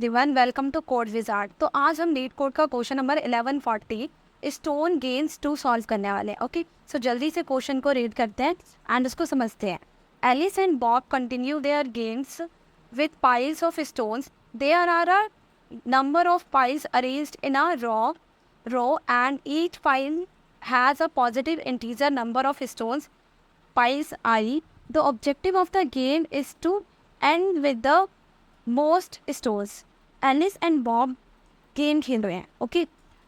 Everyone, welcome to Code Wizard. तो आज हम नीट कोड का question number 1140 stone games 2 solve करने वाले हैं। ओके, सो जल्दी से क्वेश्चन को रीड करते हैं एंड उसको समझते हैं। Alice and Bob continue their games with piles of stones. There are a number of piles arranged in a row and each pile has a positive integer number of stones, piles I. The objective of the game is to end with the most stones. Alice and Bob game खेल रहे हैं। Okay,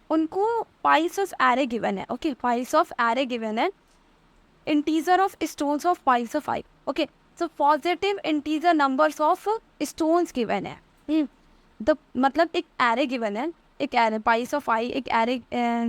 उनको piles of array given है। Okay, piles of array given है, integer of stones of piles of I. Okay, so positive integer numbers of stones given है। मतलब एक array given है, एक एरे पाइल्स ऑफ आई, एक एरे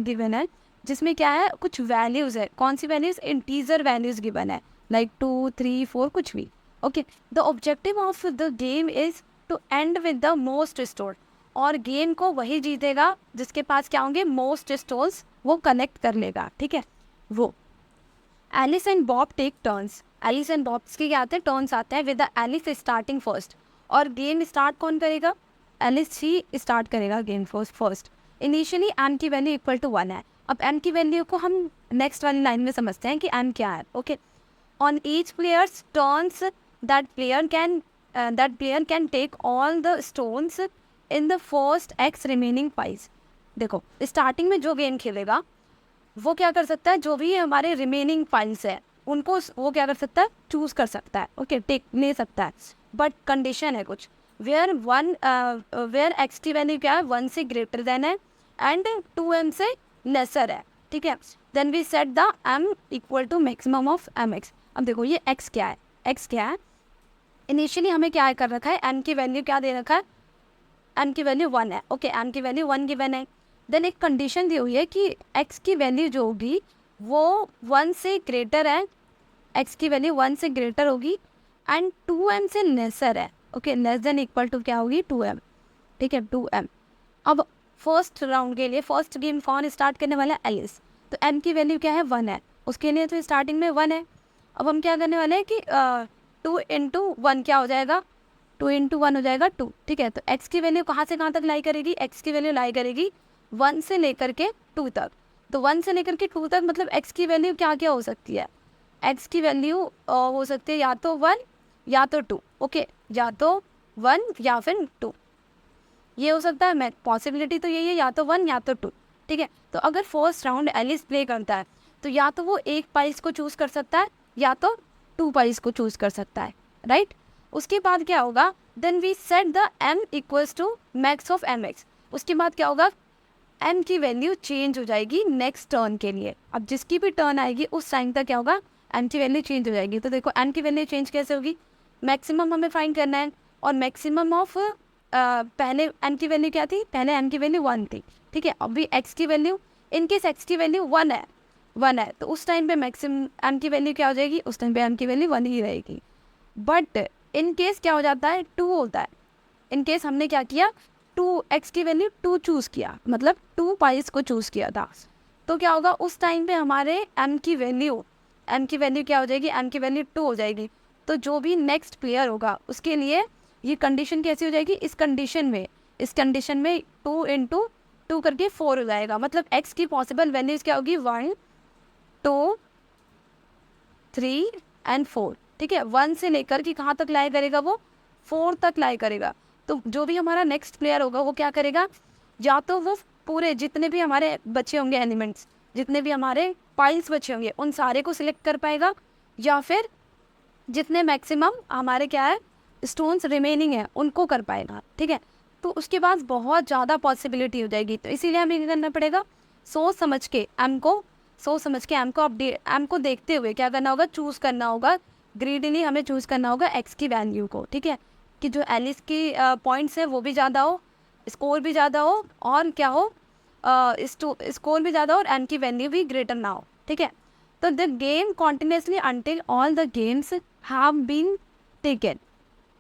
गिवन है जिसमें क्या है, कुछ वैल्यूज़ है। कौन सी वैल्यूज़? इंटीजर वैल्यूज़ गिवन है, लाइक 2, 3, 4 कुछ भी। Okay, the objective of the game is to end with the most store. और गेम को वही जीतेगा जिसके पास क्या होंगे, मोस्ट स्टोन्स, वो कनेक्ट कर लेगा। ठीक है, वो Alice and Bob take turns. Alice and Bob's के क्या आते हैं, टर्न्स आते हैं, with the Alice starting first. और गेम स्टार्ट कौन करेगा? एलिस ही स्टार्ट करेगा गेम फर्स्ट। इनिशियली एम की वैल्यू इक्वल टू 1 है। अब एम की वैल्यू को हम नेक्स्ट वाली लाइन में समझते हैं कि एम क्या है। Okay, on each player's turns that player can take all the stones in the first X remaining piles. देखो, स्टार्टिंग में जो गेम खेलेगा वो क्या कर सकता है, जो भी हमारे रिमेनिंग पाइल्स है उनको वो क्या कर सकता है, चूज कर सकता है। ओके, टेक ले सकता है, बट कंडीशन है कुछ, वेयर एक्स की वैल्यू क्या है, 1 से ग्रेटर देन है एंड 2m से लेसर है। ठीक है, then we set the m equal to maximum of mx। अब देखो ये x क्या है, x क्या है, इनिशियली हमें क्या कर रखा है, m की वैल्यू क्या दे रखा है, m की वैल्यू 1 है। ओके, m की वैल्यू 1 गिवन है। देन एक कंडीशन दी हुई है कि x की वैल्यू जो होगी वो 1 से ग्रेटर है, x की वैल्यू 1 से ग्रेटर होगी एंड 2m से लेसर है। Okay, less than equal to क्या होगी, 2m। ठीक है, 2m। अब फर्स्ट राउंड के लिए फर्स्ट गेम कौन स्टार्ट करने वाला है, एलिस। तो m की वैल्यू क्या है, 1 है, उसके लिए तो स्टार्टिंग में 1 है। अब हम क्या करने वाले हैं कि 2 इंटू 1 क्या हो जाएगा, 2 इंटू 1 हो जाएगा 2। ठीक है, तो x की वैल्यू कहाँ से कहाँ तक लाई करेगी, x की वैल्यू लाई करेगी 1 से लेकर के 2 तक। तो 1 से लेकर के 2 तक मतलब x की वैल्यू क्या क्या हो सकती है, x की वैल्यू हो सकती है या तो 1 या तो 2। ओके, या तो 1 या फिर 2, ये हो सकता है। मैं पॉसिबिलिटी तो यही है, या तो 1 या तो 2। ठीक है, तो अगर फर्स्ट राउंड एलिस प्ले करता है तो या तो वो एक पाइल्स को चूज़ कर सकता है या तो 2 पाइल्स को चूज़ कर सकता है, राइट। उसके बाद क्या होगा, then we set the m equals to max of mx। उसके बाद क्या होगा, m की वैल्यू चेंज हो जाएगी नेक्स्ट टर्न के लिए। अब जिसकी भी टर्न आएगी उस टाइम तक क्या होगा, m की वैल्यू चेंज हो जाएगी। तो देखो m की वैल्यू चेंज कैसे होगी, मैक्सिमम हमें फाइंड करना है और मैक्सिमम ऑफ पहले m की वैल्यू क्या थी, पहले m की वैल्यू 1 थी। ठीक है, अभी x की वैल्यू, इनकेस x की वैल्यू 1 है तो उस टाइम पे मैक्सिमम m की वैल्यू क्या हो जाएगी, उस टाइम पे m की वैल्यू 1 ही रहेगी। बट इन केस क्या हो जाता है, 2 होता है। इन केस हमने क्या किया, 2x की वैल्यू 2 चूज़ किया, मतलब 2 पाइल्स को चूज़ किया था, तो क्या होगा उस टाइम पे हमारे m की वैल्यू क्या हो जाएगी, m की वैल्यू 2 हो जाएगी। तो जो भी नेक्स्ट प्लेयर होगा उसके लिए ये कंडीशन कैसी हो जाएगी, इस कंडीशन में 2 इंटू 2 करके 4 हो जाएगा। मतलब x की पॉसिबल वैल्यूज क्या होगी, 1, 2, 3 एंड 4। ठीक है, 1 से लेकर कि कहाँ तक लाई करेगा, वो 4 तक लाई करेगा। तो जो भी हमारा नेक्स्ट प्लेयर होगा वो क्या करेगा, या तो वो पूरे जितने भी हमारे बचे होंगे एलिमेंट्स, जितने भी हमारे पाइल्स बचे होंगे उन सारे को सिलेक्ट कर पाएगा, या फिर जितने मैक्सिमम हमारे क्या है स्टोन्स रिमेनिंग है उनको कर पाएगा। ठीक है, तो उसके बाद बहुत ज़्यादा पॉसिबिलिटी हो जाएगी। तो इसीलिए हमें क्या करना पड़ेगा, सोच समझ के एम को देखते हुए क्या करना होगा, चूज़ करना होगा। ग्रीडली हमें चूज़ करना होगा एक्स की वैल्यू को। ठीक है, कि जो एलिस की पॉइंट्स है वो भी ज़्यादा हो, स्कोर भी ज़्यादा हो, और क्या हो, स्कोर भी ज़्यादा हो और एम की वैल्यू भी ग्रेटर ना हो। ठीक है, तो the game continuously until all the games have been taken.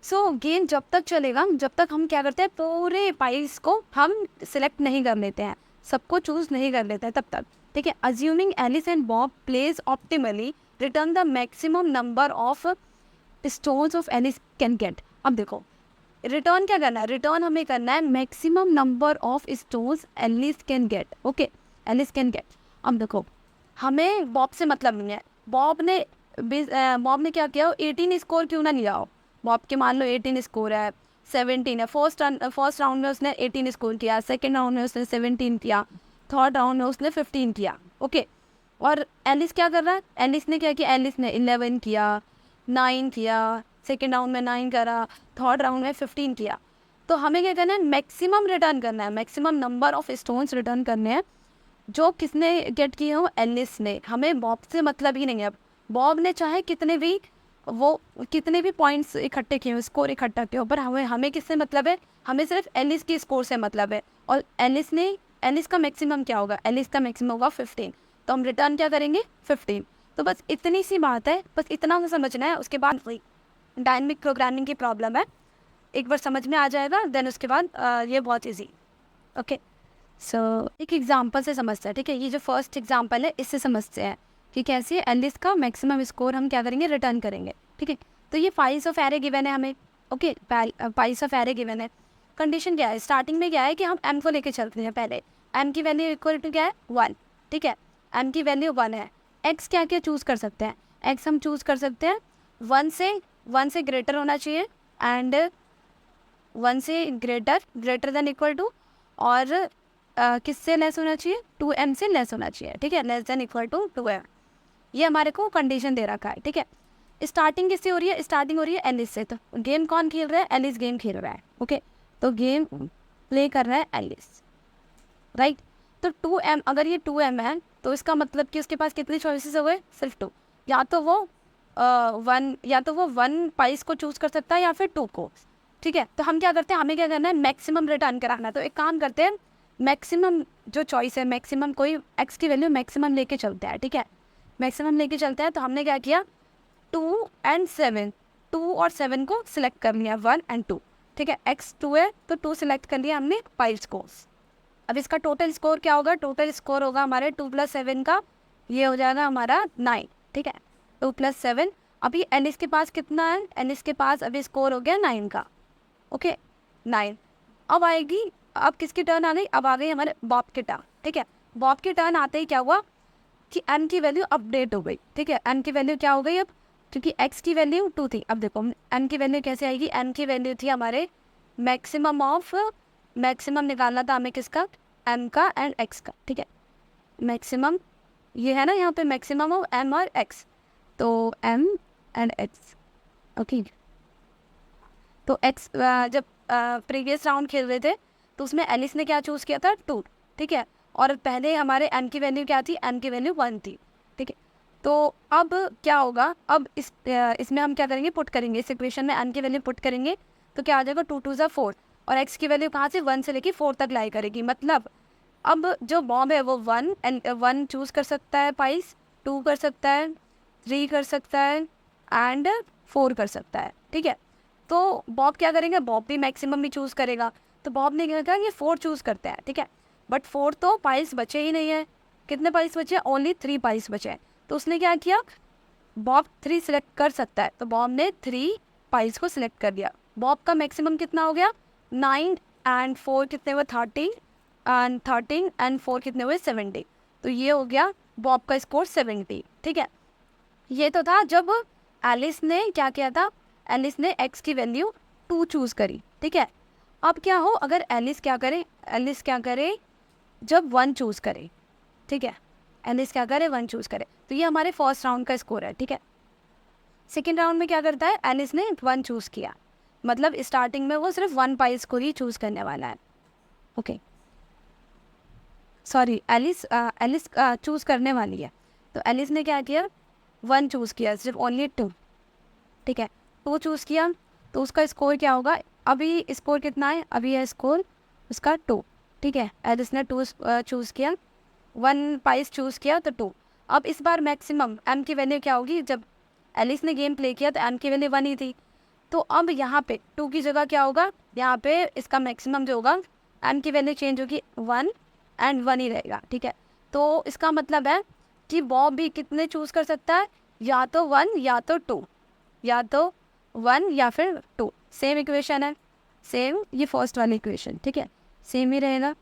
So game जब तक चलेगा जब तक हम क्या करते हैं, पूरे पाइल्स को हम सिलेक्ट नहीं कर लेते हैं, सबको चूज़ नहीं कर लेते हैं तब तक। ठीक है, assuming Alice and Bob plays optimally return the maximum number of stones of Alice can get. अब देखो रिटर्न क्या करना है, रिटर्न हमें करना है maximum number of stones Alice can get. Okay, Alice can get. अब देखो हमें बॉब से मतलब नहीं है, बॉब ने क्या किया, 18 स्कोर क्यों ना लिया हो। बॉब के मान लो 18 स्कोर है, 17 है, फर्स्ट राउंड में उसने 18 स्कोर किया, सेकेंड राउंड में उसने 17 किया, थर्ड राउंड में उसने 15 किया। ओके, और एलिस क्या कर रहा है, एलिस ने क्या किया, एलिस ने 11 किया, 9 किया, सेकेंड राउंड में 9 करा, थर्ड राउंड में 15 किया। तो हमें क्या करना है, मैक्सिमम रिटर्न करना है, maximum number of stones return करने हैं जो किसने गेट किए हो, एलिस ने। हमें बॉब से मतलब ही नहीं है। अब बॉब ने चाहे कितने भी पॉइंट्स इकट्ठे किए हो, स्कोर इकट्ठा किए हो, पर हमें किससे मतलब है, हमें सिर्फ एलिस की स्कोर से मतलब है। और एलिस का मैक्सिमम क्या होगा, एलिस का मैक्सिमम होगा 15, तो हम रिटर्न क्या करेंगे 15। तो बस इतनी सी बात है, बस इतना समझना है। उसके बाद डायनेमिक प्रोग्रामिंग की प्रॉब्लम है, एक बार समझ में आ जाएगा, देन उसके बाद ये बहुत ईजी। ओके, सो एक एग्जांपल से समझते हैं, ठीक है। ये जो फर्स्ट एग्जांपल है इससे समझते हैं कि कैसे एलिस का मैक्सिमम स्कोर हम क्या करेंगे, रिटर्न करेंगे, ठीक है। तो ये पाइस ऑफ एरे गिवन है हमें। Okay, price of array given है। कंडीशन क्या है, स्टार्टिंग में क्या है कि हम एम को लेके चलते हैं। पहले एम की वैल्यू इक्वल टू क्या है, 1, ठीक है। एम की वैल्यू 1 है। एक्स क्या क्या चूज़ कर सकते हैं, एक्स हम चूज़ कर सकते हैं 1 से ग्रेटर होना चाहिए, एंड 1 से ग्रेटर देन इक्वल टू, और किससे लेस होना चाहिए, 2m से लेस होना चाहिए, ठीक है, less than equal to 2m। ये हमारे को कंडीशन दे रखा है, ठीक है। स्टार्टिंग किससे हो रही है, स्टार्टिंग हो रही है एलिस से। तो गेम कौन खेल रहा है, एलिस गेम खेल रहा है। ओके, तो गेम प्ले कर रहा है एलिस, राइट। तो 2m, अगर ये 2m है तो इसका मतलब कि उसके पास कितनी चॉइसेस हो गए, सिर्फ 2। या तो वो 1 पाइस को चूज़ कर सकता है या फिर 2 को, ठीक है। तो हम क्या करते हैं, हमें क्या करना है, मैक्सिमम रिटर्न कराना है। तो एक काम करते हैं, मैक्सिमम जो चॉइस है, मैक्सिमम कोई एक्स की वैल्यू मैक्सिमम लेके चलते हैं, ठीक है। मैक्सिमम लेके चलते हैं, तो हमने क्या किया, 2 और 7, 2 और 7 को सिलेक्ट कर लिया, 1 और 2, ठीक है। एक्स 2 है तो 2 सिलेक्ट कर लिया हमने, पाइस को। अब इसका टोटल स्कोर क्या होगा, टोटल स्कोर होगा हमारे 2 + 7 का, ये हो जाएगा हमारा 9, ठीक है। 2 + 7, अभी एलिस के पास कितना है, एलिस के पास अभी स्कोर हो गया 9 का। ओके, 9। अब किसकी टर्न आ गई, अब आ गई हमारे बॉब की टर्न, ठीक है। बॉब की टर्न आते ही क्या हुआ कि एम की वैल्यू अपडेट हो गई, ठीक है। एम की वैल्यू क्या हो गई अब, क्योंकि एक्स की वैल्यू 2 थी। अब देखो एम की वैल्यू कैसे आएगी, एम की वैल्यू थी हमारे मैक्सिमम निकालना था हमें किसका, एम का एंड एक्स का, ठीक है। मैक्सिमम ये है ना, यहाँ पे मैक्सिमम ऑफ एम और एक्स, तो एम एंड एक्स। ओके, तो एक्स जब प्रीवियस राउंड खेल रहे थे तो उसमें एलिस ने क्या चूज़ किया था, 2, ठीक है। और पहले हमारे एम की वैल्यू क्या थी, एम की वैल्यू 1 थी, ठीक है। तो अब क्या होगा, अब इसमें हम क्या करेंगे, पुट करेंगे, इस इक्वेशन में एम की वैल्यू पुट करेंगे, तो क्या आ जाएगा, 2 × 2 = 4, और एक्स की वैल्यू कहाँ से, 1 से लेके 4 तक लाई करेगी। मतलब अब जो बॉब है वो 1 चूज़ कर सकता है, पाइस 2 कर सकता है, 3 कर सकता है, एंड 4 कर सकता है, ठीक है। तो बॉब क्या करेंगे, बॉब भी मैक्सिमम भी चूज़ करेगा। तो बॉब ने क्या कहा, ये 4 चूज़ करते हैं, ठीक है। बट 4 तो पाइस बचे ही नहीं है, कितने पाइस बचे, ओनली 3 पाइस बचे हैं। तो उसने क्या किया, बॉब 3 सिलेक्ट कर सकता है, तो बॉब ने 3 पाइस को सिलेक्ट कर लिया। बॉब का मैक्सिमम कितना हो गया, 9 एंड 4 कितने हुए, 13 एंड 4 कितने हुए, 70। तो ये हो गया बॉब का स्कोर 70, ठीक है। ये तो था जब एलिस ने क्या किया था, एलिस ने एक्स की वैल्यू 2 चूज़ करी, ठीक है। अब क्या हो, अगर एलिस क्या करे जब 1 चूज़ करे, ठीक है। एलिस क्या करे, 1 चूज़ करे, तो ये हमारे फर्स्ट राउंड का स्कोर है, ठीक है। सेकेंड राउंड में क्या करता है, एलिस ने 1 चूज़ किया, मतलब स्टार्टिंग में वो सिर्फ 1 पाइस को ही चूज़ करने वाला है। ओके, सॉरी, एलिस चूज़ करने वाली है। तो एलिस ने क्या किया, 1 चूज़ किया, सिर्फ ओनली 2, ठीक है। 2 चूज़ किया, तो उसका स्कोर क्या होगा, अभी स्कोर कितना है, अभी है स्कोर उसका 2, ठीक है। एलिस ने 2 चूज़ किया, 1 पाइस चूज़ किया, तो 2। अब इस बार मैक्सिमम एम की वैल्यू क्या होगी, जब एलिस ने गेम प्ले किया तो एम की वैल्यू 1 ही थी। तो अब यहाँ पे 2 की जगह क्या होगा, यहाँ पे इसका मैक्सिमम जो होगा, एम की वैल्यू चेंज होगी, 1 एंड 1 ही रहेगा, ठीक है। तो इसका मतलब है कि बॉब भी कितने चूज़ कर सकता है, या तो 1 या तो 2, या तो 1 या फिर 2, सेम इक्वेशन है, सेम ये फर्स्ट वाली इक्वेशन, ठीक है, सेम ही रहेगा,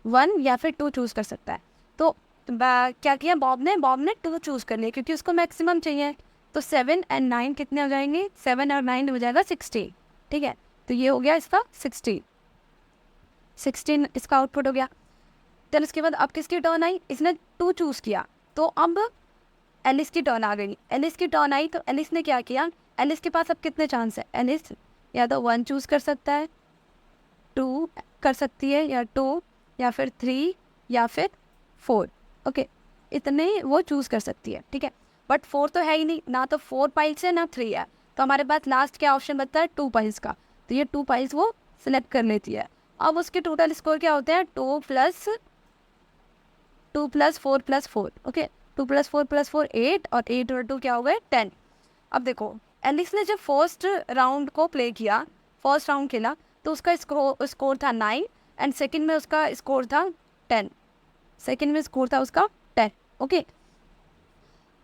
1 या फिर 2 चूज़ कर सकता है। तो क्या किया बॉब ने 2 चूज़ कर लिया क्योंकि उसको मैक्सिमम चाहिए। तो 7 और 9 कितने हो जाएंगे, 7 और 9 हो जाएगा 16, ठीक है। तो ये हो गया इसका 16 इसका आउटपुट हो गया। चल उसके बाद अब किसकी टर्न आई, इसने 2 चूज़ किया, तो अब एलिस की टर्न आ गई। एलिस की टर्न आई तो एलिस ने क्या किया, एलिस के पास अब कितने चांस है, एलिस या तो 1 चूज़ कर सकता है, 2 कर सकती है, या 2 या फिर 3 या फिर 4, ओके, इतने वो चूज़ कर सकती है, ठीक है। बट 4 तो है ही नहीं, ना तो 4 पाइल्स है ना 3 है, तो हमारे पास लास्ट क्या ऑप्शन बचता है, 2 पाइल्स का। तो ये 2 पाइल्स वो सिलेक्ट कर लेती है। अब उसके टोटल स्कोर क्या होते हैं, 2 + 4 + 4, ओके, 2 + 4 + 4 8, और 8 और 2 क्या हो गए 10। अब देखो एलिस ने जब फर्स्ट राउंड को प्ले किया, फर्स्ट राउंड खेला, तो उसका स्कोर था 9 एंड सेकंड में उसका स्कोर था 10, सेकंड में स्कोर था उसका 10, ओके।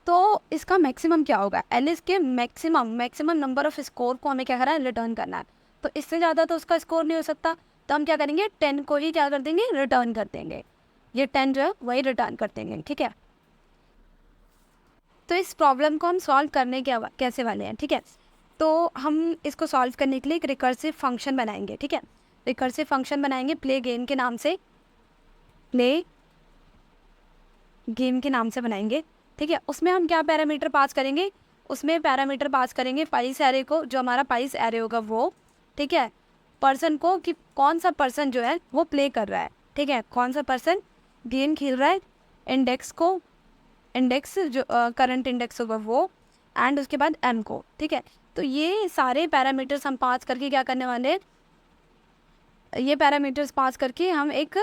तो इसका मैक्सिमम क्या होगा, एलिस के मैक्सिमम नंबर ऑफ स्कोर को हमें क्या करना है, रिटर्न करना है। तो इससे ज़्यादा तो उसका स्कोर नहीं हो सकता, तो हम क्या करेंगे, 10 को ही क्या कर देंगे, रिटर्न कर देंगे। ये 10 जो है वही रिटर्न कर देंगे, ठीक है। तो इस प्रॉब्लम को हम सॉल्व करने कैसे वाले हैं, ठीक है। तो हम इसको सॉल्व करने के लिए एक रिकर्सिव फंक्शन बनाएंगे, ठीक है। रिकर्सिव फंक्शन बनाएंगे प्ले गेम के नाम से, प्ले गेम के नाम से बनाएंगे, ठीक है। उसमें हम क्या पैरामीटर पास करेंगे, उसमें पैरामीटर पास करेंगे पाइस एरे को, जो हमारा पाइस एरे होगा वो, ठीक है। पर्सन को, कि कौन सा पर्सन जो है वो प्ले कर रहा है, ठीक है, कौन सा पर्सन गेम खेल रहा है, इंडेक्स को, इंडेक्स जो करंट इंडेक्स होगा वो, एंड उसके बाद एम को, ठीक है। तो ये सारे पैरामीटर्स हम पास करके क्या करने वाले हैं, ये पैरामीटर्स पास करके हम एक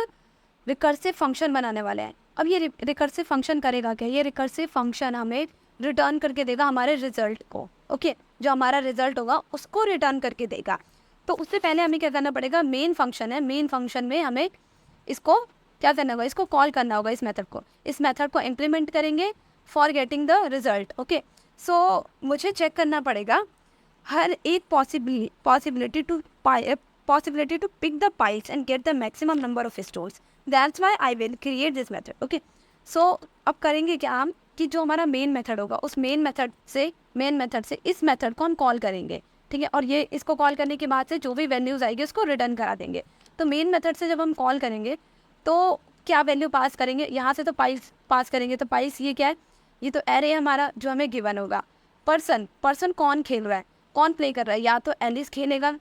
रिकर्सिव फंक्शन बनाने वाले हैं। अब ये रिकर्सिव फंक्शन करेगा क्या, ये रिकर्सिव फंक्शन हमें रिटर्न करके देगा हमारे रिजल्ट को, ओके, जो हमारा रिजल्ट होगा उसको रिटर्न करके देगा। तो उससे पहले हमें क्या करना पड़ेगा, मेन फंक्शन है, मेन फंक्शन में हमें इसको क्या करना होगा, इसको कॉल करना होगा, इस मेथड को इम्प्लीमेंट करेंगे for getting the result, okay. So मुझे चेक करना पड़ेगा हर एक possibility to pick the piles and get the maximum number of stores. That's why I will create this method, okay. So अब करेंगे क्या हम, कि जो हमारा मेन मेथड होगा उस मेन मेथड से इस मेथड को हम कॉल करेंगे, ठीक है। और ये इसको कॉल करने के बाद से जो भी वैल्यूज़ आएगी उसको रिटर्न करा देंगे। तो मेन मेथड से जब हम कॉल करेंगे तो क्या वैल्यू पास करेंगे, यहाँ से तो पाइस पास करेंगे, तो पाइस ये क्या है, ये तो एरे है हमारा जो हमें गिवन होगा। पर्सन कौन खेल रहा है, कौन प्ले कर रहा है, या तो एलिस खेलेगा,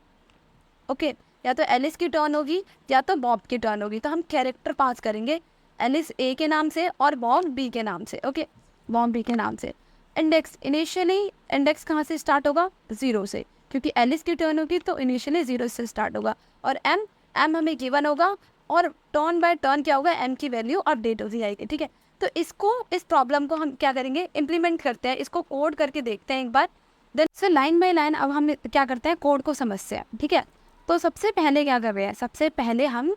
ओके, या तो एलिस की टर्न होगी या तो बॉब की टर्न होगी। तो हम कैरेक्टर पास करेंगे, एलिस ए के नाम से और बॉब बी के नाम से, ओके, बॉब बी के नाम से। इंडेक्स, इनिशियली इंडेक्स कहाँ से स्टार्ट होगा, 0 से, क्योंकि एलिस की टर्न होगी तो इनिशियली 0 से स्टार्ट होगा। और एम हमें गिवन होगा, और टर्न बाय टर्न क्या होगा, एम की वैल्यू अपडेट होती जाएगी, ठीक है। तो इस प्रॉब्लम को हम क्या करेंगे, इम्प्लीमेंट करते हैं, इसको कोड करके देखते हैं एक बार। Then so line by line अब हम क्या करते हैं, कोड को समझते हैं, ठीक है। तो सबसे पहले क्या कर रहे हैं, सबसे पहले हम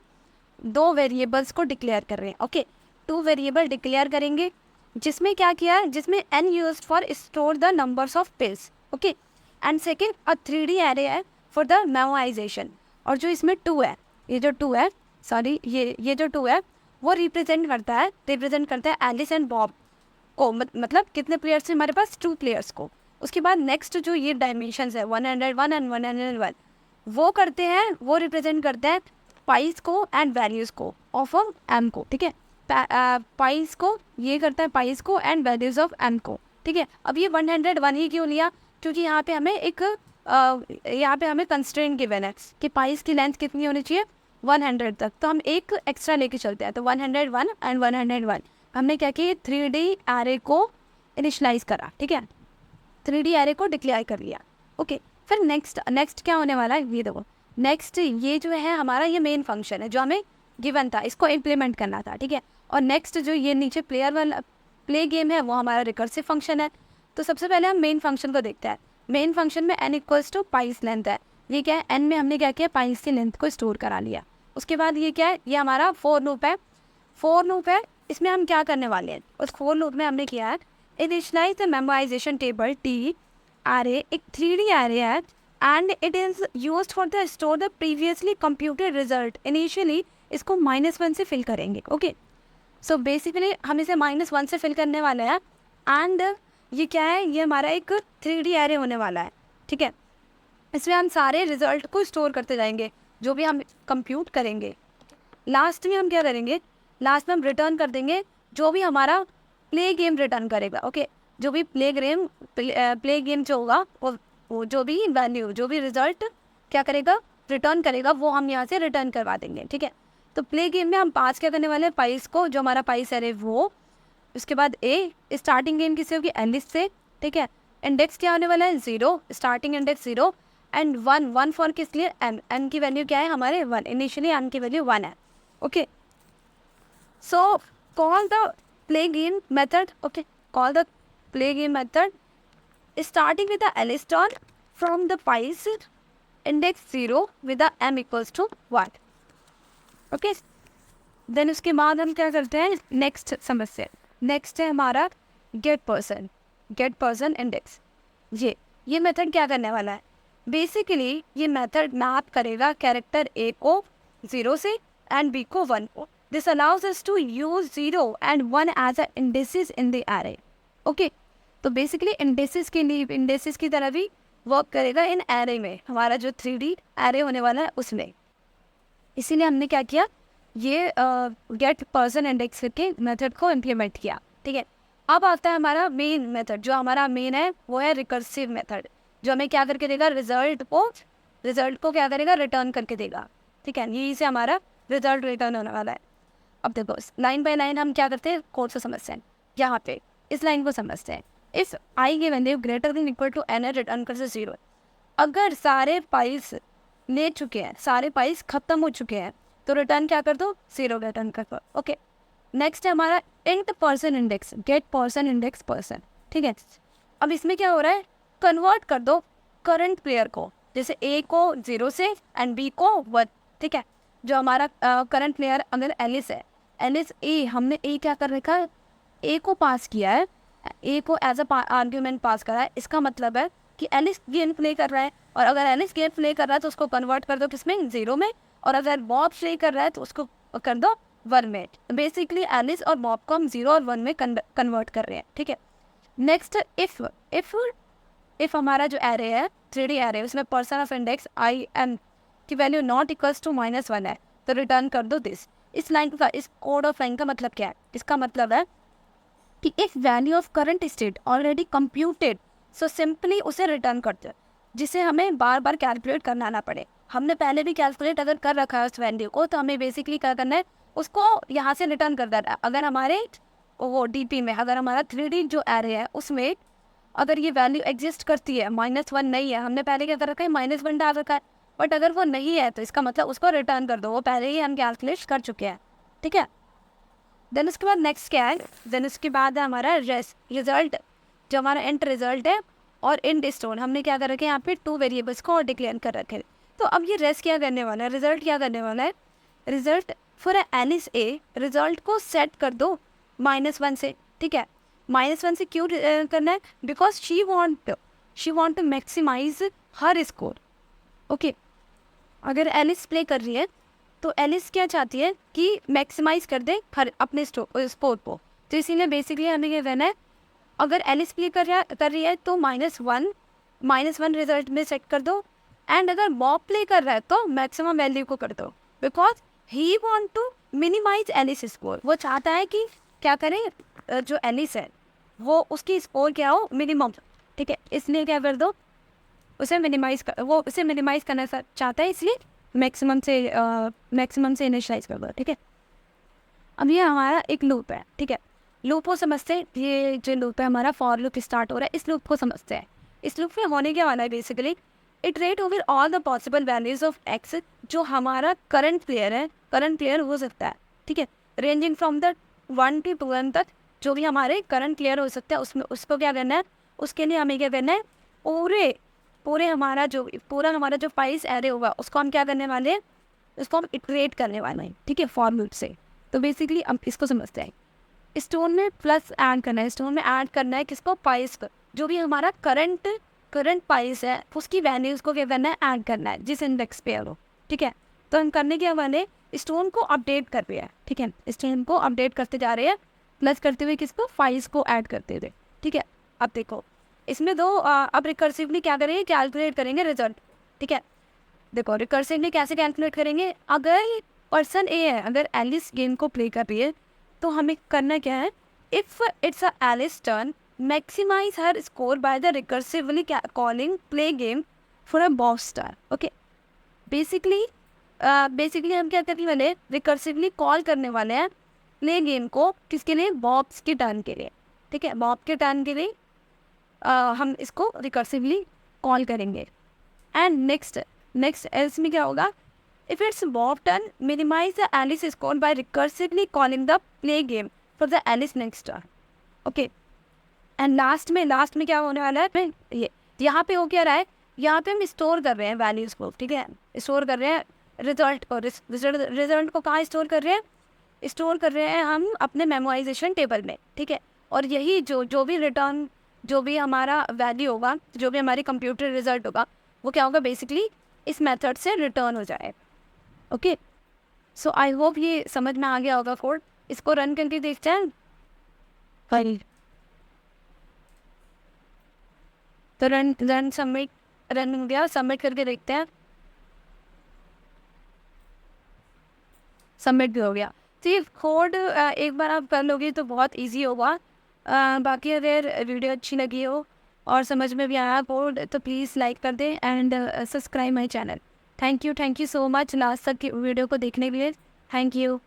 2 वेरिएबल्स को डिक्लेयर कर रहे हैं, ओके। 2 वेरिएबल डिक्लेयर करेंगे, जिसमें क्या किया है, जिसमें n use for store the numbers of pills, okay, and second a 3D array है फॉर द मेमोराइजेशन। और जो इसमें 2 है, ये जो 2 है, सॉरी ये जो 2 है वो रिप्रेजेंट करता है एलिस एंड बॉब को, मतलब कितने प्लेयर्स थे हमारे पास, 2 प्लेयर्स को। उसके बाद नेक्स्ट जो ये डायमेंशंस है 101 एंड 101, वो रिप्रेजेंट करते हैं पाइस को एंड वैल्यूज़ को ऑफ एम को, ठीक है। पाइस को ये करता है पाइस को एंड वैल्यूज़ ऑफ एम को, ठीक है। अब ये 101 ही क्यों लिया, क्योंकि यहाँ पे हमें कंस्ट्रेंट गिवन है कि पाइस की लेंथ कितनी होनी चाहिए, 100 तक। तो हम एक एक्स्ट्रा लेके चलते हैं, तो 101 एंड 101 हमने क्या किया, 3D एरे को इनिशलाइज करा, ठीक है, 3D एरे को डिक्लेयर कर लिया, ओके। फिर नेक्स्ट क्या होने वाला है, ये देखो, नेक्स्ट ये जो है हमारा ये मेन फंक्शन है जो हमें गिवन था, इसको इम्प्लीमेंट करना था, ठीक है। और नेक्स्ट जो ये नीचे प्ले गेम है वो हमारा रिकर्सिव फंक्शन है। तो सबसे पहले हम मेन फंक्शन को देखते हैं। मेन फंक्शन में n = पाइस लेंथ है, ये क्या है, n में हमने क्या किया, पाइस की लेंथ को स्टोर करा लिया। उसके बाद ये क्या है, ये हमारा फोर लूप है, इसमें हम क्या करने वाले हैं, उस फोर लूप में हमने किया है initialize the memorization table T array, एक 3D एरे है and it is use for the store the previously computed result. Initially इसको -1 से फिल करेंगे। ओके, सो बेसिकली हम इसे -1 से फिल करने वाले हैं। एंड ये क्या है, ये हमारा एक 3D एरे होने वाला है। ठीक है, इसमें हम सारे रिजल्ट को स्टोर करते जाएंगे जो भी हम कंप्यूट करेंगे। लास्ट में हम क्या करेंगे, लास्ट में हम रिटर्न कर देंगे जो भी हमारा प्ले गेम रिटर्न करेगा। ओके, जो भी प्ले गेम जो होगा वो जो भी वैल्यू, जो भी रिजल्ट क्या करेगा, रिटर्न करेगा, वो हम यहाँ से रिटर्न करवा देंगे। ठीक है, तो प्ले गेम में हम पास क्या करने वाले हैं, पाइस को, जो हमारा पाइस है वो। उसके बाद ए, स्टार्टिंग गेम किससे होगी, एलिस से। ठीक है, इंडेक्स क्या होने वाला है, 0, स्टार्टिंग इंडेक्स 0 एंड 1 फॉर किस लिए, एन की वैल्यू क्या है हमारे 1, इनिशियली एन की वैल्यू 1 है। Okay, so call the play game method. Okay, call the play game method starting with the ls star from the pies index 0 with the m equals to 1. Okay, then उसके बाद हम क्या करते हैं, next समस्या। Next है हमारा gate person index. ये मेथड क्या करने वाला है, बेसिकली ये मेथड मैप करेगा कैरेक्टर ए को 0 से एंड बी को 1 को। This allows us to use 0 and 1 as a indices in the array. Okay, तो बेसिकली इंडेसिस के लिए, इंडेसिस की तरह भी वर्क करेगा इन एरे में, हमारा जो 3D एरे होने वाला है उसमें। इसीलिए हमने क्या किया, ये गेट पर्सन इंडेक्स करके मेथड को इम्प्लीमेंट किया। ठीक है, अब आता है हमारा मेन मेथड। जो हमारा मेन है वो है रिकर्सिव मेथड, जो हमें क्या करके देगा, रिजल्ट को क्या करेगा, रिटर्न करके देगा। ठीक है, यही से हमारा रिजल्ट रिटर्न होने वाला है। अब देखो लाइन बाय लाइन हम क्या करते हैं, कोड को समझते हैं। यहाँ पे इस लाइन को समझते हैं। इफ आई की value greater than equal to N है, रिटर्न कर से 0। अगर सारे पाइस ले चुके हैं, सारे पाइस खत्म हो चुके हैं, तो रिटर्न क्या कर दो, 0 रिटर्न कर दो। ओके, नेक्स्ट है हमारा int person index, get person index person. ठीक है, अब इसमें क्या हो रहा है, कन्वर्ट कर दो करंट प्लेयर को, जैसे ए को 0 से एंड बी को 1। ठीक है, जो हमारा करंट प्लेयर अगर एलिस है, एलिस ए, हमने ए क्या कर रखा है, ए को पास किया है, ए को एज अ आर्ग्यूमेंट पास करा है। इसका मतलब है कि एलिस गेम प्ले कर रहा है, और अगर एलिस गेम प्ले कर रहा है तो उसको कन्वर्ट कर दो किसमें, 0 में, और अगर बॉब प्ले कर रहा है तो उसको कर दो 1 में। बेसिकली एलिस और बॉब को हम 0 और 1 में कन्वर्ट कर रहे हैं। ठीक है, नेक्स्ट इफ हमारा जो एरे है 3D एरे, उसमें person of index I am की वैल्यू नॉट इक्वल्स टू -1 है, तो रिटर्न कर दो दिस। इस लाइन का, इस कोड ऑफ लाइन का मतलब क्या है, इसका मतलब है कि if value of current state already computed, so simply उसे रिटर्न कर दो, जिसे हमें बार बार कैलकुलेट करना ना पड़े। हमने पहले भी कैलकुलेट अगर कर रखा है उस वैल्यू को, तो हमें बेसिकली क्या करना है, उसको यहाँ से रिटर्न कर देना है। अगर हमारे वो डीपी में, अगर हमारा 3D जो एरे है उसमें अगर ये वैल्यू एग्जिस्ट करती है, -1 नहीं है, हमने पहले क्या कर रखा है, -1 डाल रखा है, बट अगर वो नहीं है तो इसका मतलब उसको रिटर्न कर दो, वो पहले ही हम कैलकुलेट कर चुके हैं। ठीक है, देन उसके बाद नेक्स्ट क्या है, देन उसके बाद है हमारा रिजल्ट, जो हमारा एंड रिजल्ट है, और इंड स्टोन। हमने क्या कर रखे हैं, यहाँ पे 2 वेरिएबल्स को और डिक्लेयर कर रखे हैं। तो अब ये रेस्ट क्या करने वाला है, रिजल्ट क्या करने वाला है, result for Alice A, result को सेट कर दो -1 से। ठीक है, -1 से क्यों करना है, because she want to maximize her score. Okay, अगर एलिस प्ले कर रही है तो एलिस क्या चाहती है कि मैक्सिमाइज कर दे हर अपने स्कोर को। तो इसीलिए बेसिकली हमें ये कहना है, अगर एलिस प्ले कर रही है तो -1 रिजल्ट में सेट कर दो, एंड अगर बॉब प्ले कर रहा है तो मैक्सिमम वैल्यू को कर दो, because he want to minimize Alice score. वो चाहता है कि क्या करें, जो एलिस है वो उसकी स्कोर क्या हो, मिनिमम। ठीक है, इसलिए क्या कर दो, उसे मिनिमाइज करना चाहता है, इसलिए मैक्सिमम से इनिशियलाइज कर दो। ठीक है, अब ये हमारा एक लूप है। ठीक है, लूप को समझते हैं, ये जो लूप है हमारा फॉर लूप स्टार्ट हो रहा है, इस लूप को समझते हैं। इस लूप में होने क्या वाला है, basically iterate over all the possible values of x, जो हमारा करंट प्लेयर हो सकता है। ठीक है, ranging from the 1 to 2n तक, जो भी हमारे करंट प्लेयर हो सकता है, उसमें उसको क्या करना है, उसके लिए हमें क्या करना है, पूरा हमारा जो पाइस एरे होगा उसको हम क्या करने वाले हैं, उसको हम इटरेट करने वाले हैं। ठीक है, फॉर लूप से। तो बेसिकली हम इसको समझते हैं, स्टोन में प्लस ऐड करना है, स्टोन में ऐड करना है किसको, पाइस को, जो भी हमारा करंट करंट प्राइस है उसकी वैल्यूज़ को क्या करना है, ऐड करना है जिस इंडेक्स पे है वो, ठीक है। तो हम करने के वाले स्टोन को अपडेट कर रहे हैं, ठीक है, स्टोन को अपडेट करते जा रहे हैं, प्लस करते हुए किसको, फाइल्स को ऐड करते हुए, ठीक है। अब देखो इसमें दो अब रिकर्सिवली क्या करेंगे, कैलकुलेट करेंगे रिजल्ट, ठीक है। देखो रिकर्सिवली कैसे कैलकुलेट करेंगे, अगर पर्सन ए है, अगर एलिस गेम को प्ले कर रही है तो हमें करना क्या है, if it's a Alice turn maximize her score by the recursively calling play game for a boss star. Okay, basically हम क्या करने वाले, रिकर्सिवली कॉल करने वाले हैं प्ले गेम को, किसके लिए, बॉब्स के टर्न के लिए, ठीक है। बॉब के टर्न के लिए हम इसको रिकर्सिवली कॉल करेंगे। एंड नेक्स्ट एल्स में क्या होगा, if it's Bob turn minimize the Alice score by recursively calling the play game for the Alice next turn. Okay, and last में क्या होने वाला है, ये यहाँ पे हो क्या रहा है, यहाँ पे हम स्टोर कर रहे हैं वैल्यूज़ को, ठीक है, स्टोर कर रहे हैं रिजल्ट को, रिजल्ट को कहाँ स्टोर कर रहे हैं, स्टोर कर रहे हैं हम अपने मेमोराइजेशन टेबल में, ठीक है। और यही जो भी रिटर्न, जो भी हमारा वैल्यू होगा, जो भी हमारी कंप्यूटर रिजल्ट होगा, वो क्या होगा, बेसिकली इस मेथड से रिटर्न हो जाए। ओके, सो आई होप ये समझ में आ गया होगा कोड। इसको रन करके देखते हैं। फाइल तो रन हो गया, सबमिट करके देखते हैं। सबमिट भी हो गया। तो ये कोड एक बार आप कर लोगे तो बहुत इजी होगा। बाकी अगर वीडियो अच्छी लगी हो और समझ में भी आया कोड तो प्लीज़ लाइक कर दें and subscribe my channel. Thank you so much last तक वीडियो को देखने के लिए। Thank you.